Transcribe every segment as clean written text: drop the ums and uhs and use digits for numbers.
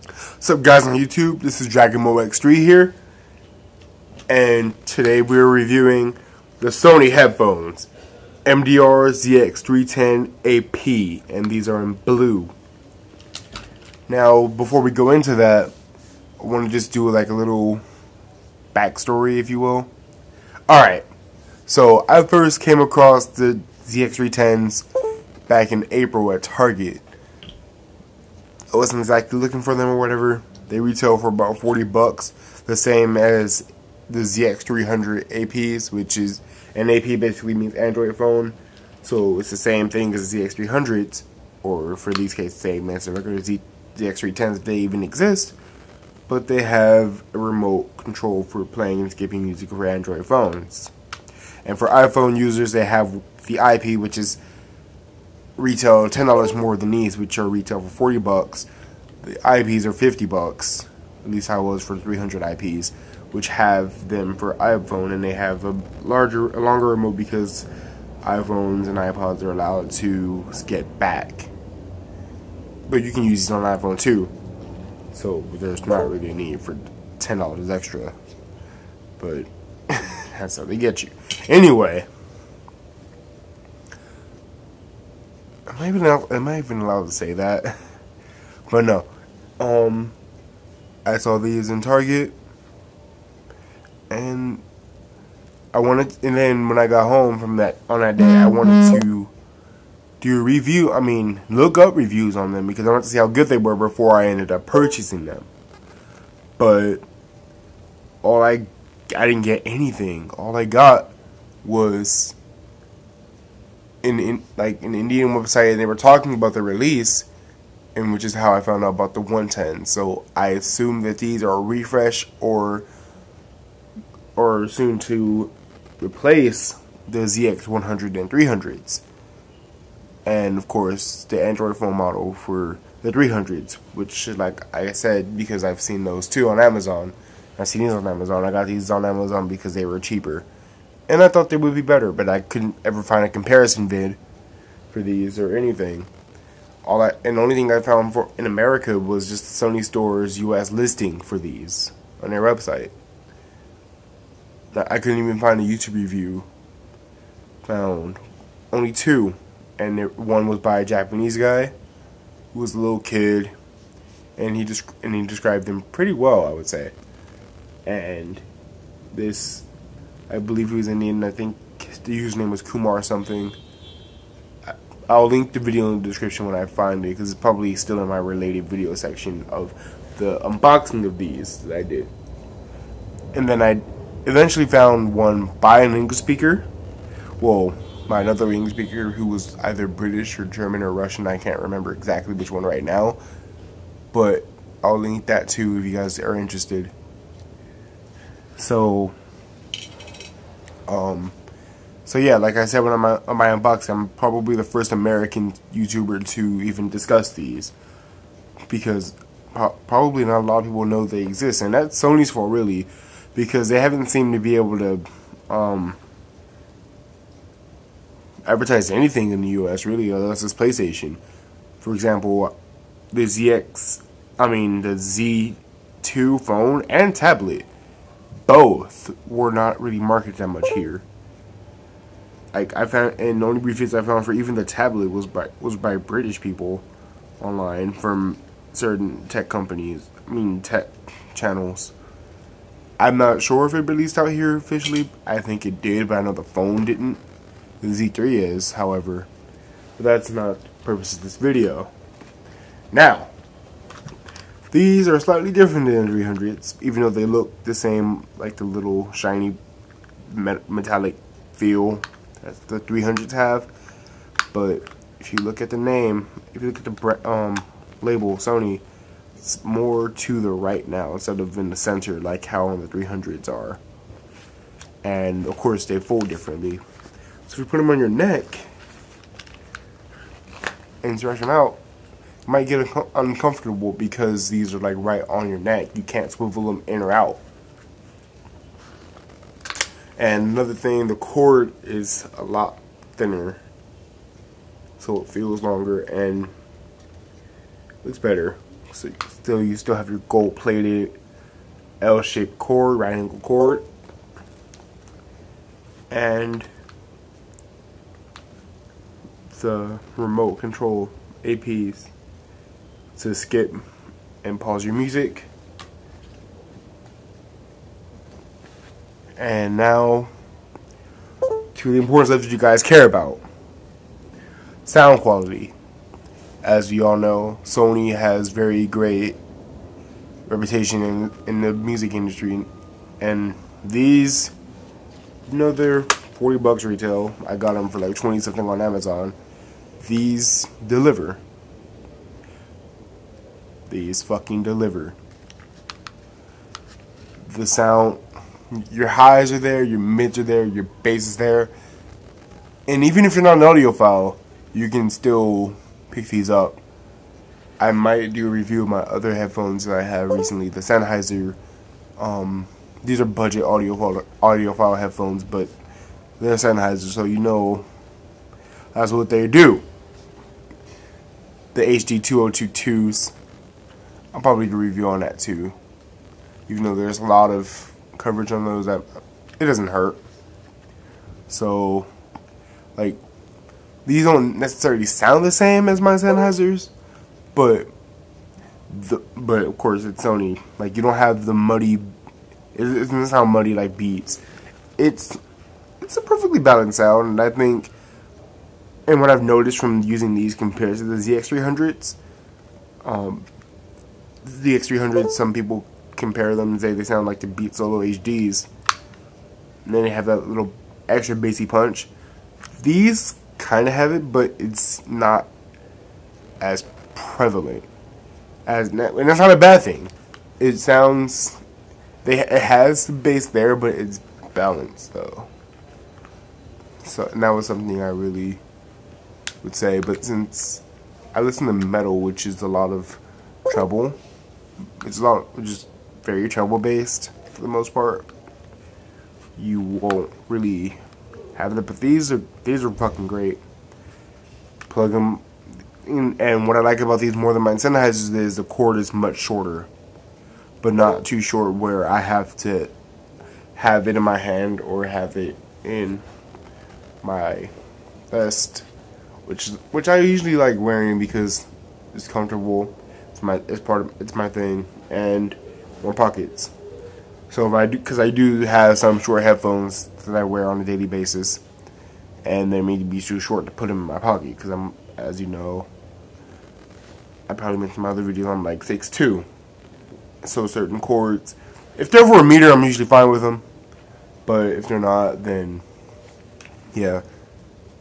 What's up, guys on YouTube? This is DragonMoX3 here, and today we're reviewing the Sony headphones MDR ZX-310AP, and these are in blue. Now, before we go into that, I want to just do like a little backstory, if you will. Alright, so I first came across the ZX-310s back in April at Target. I wasn't exactly looking for them or whatever. They retail for about 40 bucks, the same as the ZX-300APs, which is an AP basically means Android phone, so it's the same thing as the ZX-300s, or for these cases, same as the regular ZX-310s if they even exist, but they have a remote control for playing and skipping music for Android phones. And for iPhone users, they have the IP, which is retail $10 more than these, which are retail for 40 bucks. The IPs are 50 bucks, at least how it was for 300 IPs, which have them for iPhone, and they have a longer remote because iPhones and iPods are allowed to skip back. But you can use these on iPhone too, so there's not really a need for $10 extra. But that's how they get you. Anyway. Am I even allowed to say that? But no. I saw these in Target, and then when I got home from on that day, I wanted to do a review. I mean, look up reviews on them because I wanted to see how good they were before I ended up purchasing them. But I didn't get anything. All I got was an Indian website, and they were talking about the release, and which is how I found out about the 110. So I assume that these are a refresh or soon to replace the ZX100 and 300s, and of course the Android phone model for the 300s, which, like I said, because I've seen those too on Amazon. I've seen these on Amazon. I got these on Amazon because they were cheaper. And I thought they would be better, but I couldn't ever find a comparison vid for these or anything. And the only thing I found in America was just Sony Store's US listing for these on their website. I couldn't even find a YouTube review. Found only two, and one was by a Japanese guy who was a little kid, and he described them pretty well, I would say. And this, I believe he was Indian. I think the username was Kumar something. I'll link the video in the description when I find it, because it's probably still in my related video section of the unboxing of these that I did. And then I eventually found one by an English speaker. Well, by another English speaker who was either British or German or Russian. I can't remember exactly which one right now. But I'll link that too if you guys are interested. So yeah, like I said, when on my unboxing, I'm probably the first American YouTuber to even discuss these, because probably not a lot of people know they exist, and that's Sony's fault really, because they haven't seemed to be able to advertise anything in the US really, unless it's PlayStation. For example, the Z2 phone and tablet, both were not really marketed that much here. Like I found, and the only reviews I found for even the tablet was by British people online from certain tech companies. Tech channels. I'm not sure if it released out here officially. I think it did, but I know the phone didn't. The Z3 is, however. But that's not the purpose of this video. Now, these are slightly different than the 300s, even though they look the same, like the little shiny metallic feel that the 300s have. But if you look at the name, if you look at the label Sony, it's more to the right now instead of in the center like how on the 300s are. And of course they fold differently. So if you put them on your neck and stretch them out, you might get uncomfortable because these are like right on your neck. You can't swivel them in or out. And another thing, the cord is a lot thinner, so it feels longer and looks better. So you still have your gold-plated L-shaped cord, right-angle cord, and the remote control APs to skip and pause your music. And now to the important stuff that you guys care about. Sound quality. As you all know, Sony has very great reputation in the music industry, and these, you know, they're $40 retail. I got them for like 20 something on Amazon. These deliver. These fucking deliver. The sound, your highs are there, your mids are there, your bass is there, and even if you're not an audiophile, you can still pick these up. I might do a review of my other headphones that I have recently, the Sennheiser. These are budget audiophile headphones, but they're Sennheiser, so you know that's what they do. The HD2022s, I'll probably do a review on that too. Even though there's a lot of coverage on those, that it doesn't hurt. So, like, these don't necessarily sound the same as my Sennheisers, but of course it's Sony. Like, you don't have the muddy. It doesn't sound muddy like Beats. It's a perfectly balanced sound, and I think, and what I've noticed from using these compared to the ZX-300s, the ZX-300s, some people compare them and say they sound like the Beats Solo HDs, and then they have that little extra bassy punch. These kind of have it, but it's not as prevalent as, and that's not a bad thing. It sounds, it has the bass there, but it's balanced though. So, and that was something I really would say. But since I listen to metal, which is a lot of treble, it's a lot, just very treble based for the most part, you won't really have them. But these are fucking great. Plug them in, and what I like about these more than my Sennheisers is the cord is much shorter, but not too short where I have to have it in my hand or have it in my vest, which I usually like wearing because it's comfortable. It's my thing, and more pockets. So if I do, because I do have some short headphones that I wear on a daily basis, and they may be too short to put them in my pocket because I'm, as you know, I probably mentioned in my other videos, I'm like 6'2". So certain cords, if they're over a meter, I'm usually fine with them. But if they're not, then yeah.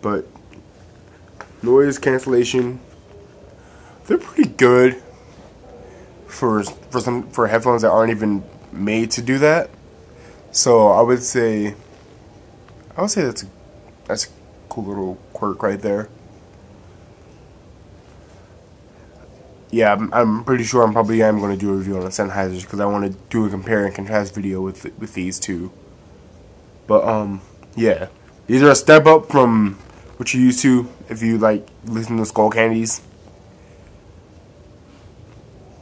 But noise cancellation, they're pretty good for headphones that aren't even made to do that. So I would say that's a cool little quirk right there. Yeah, I'm pretty sure I'm probably going to do a review on the Sennheisers because I want to do a compare and contrast video with these two. But yeah, these are a step up from what you're used to if you like listen to Skull Candies.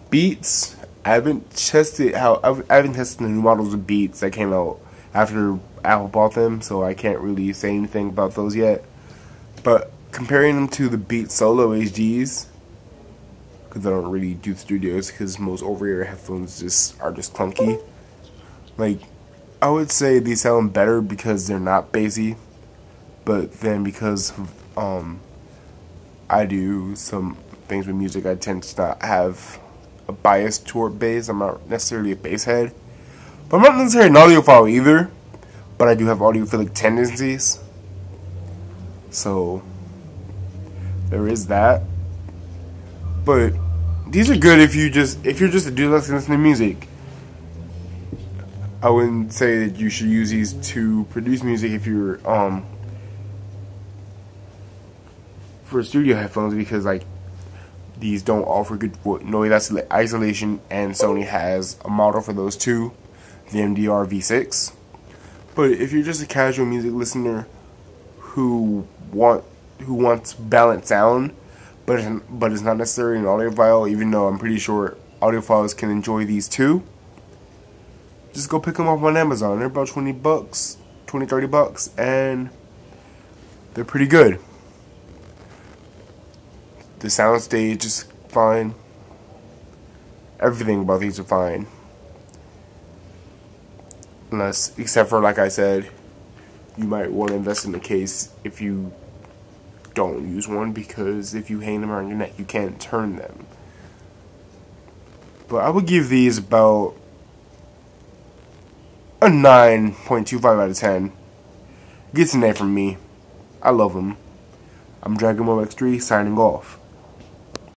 Beats, I haven't tested the new models of Beats that came out after Apple bought them, so I can't really say anything about those yet. But comparing them to the Beats Solo HDs, because I don't really do studios, because most over-ear headphones are just clunky. Like, I would say these sound better because they're not bassy, but then because I do some things with music, I tend to not have a bias toward bass. I'm not necessarily a bass head, but I'm not necessarily an audiophile either, but I do have audiophilic tendencies, so there is that. But these are good if you're just a dude that's listening to music. I wouldn't say that you should use these to produce music if you're for studio headphones, because like these don't offer good noise isolation, and Sony has a model for those too, the MDR V6. But if you're just a casual music listener who wants balanced sound, but it's not necessarily an audiophile, even though I'm pretty sure audiophiles can enjoy these too. Just go pick them up on Amazon. They're about 20 bucks, 20, 30 bucks, and they're pretty good. The soundstage is fine. Everything about these are fine. Except for, like I said, you might want to invest in the case if you don't use one, because if you hang them around your neck, you can't turn them. But I would give these about a 9.25 out of 10. Gets an A from me. I love them. I'm Dragon Mode X3 signing off.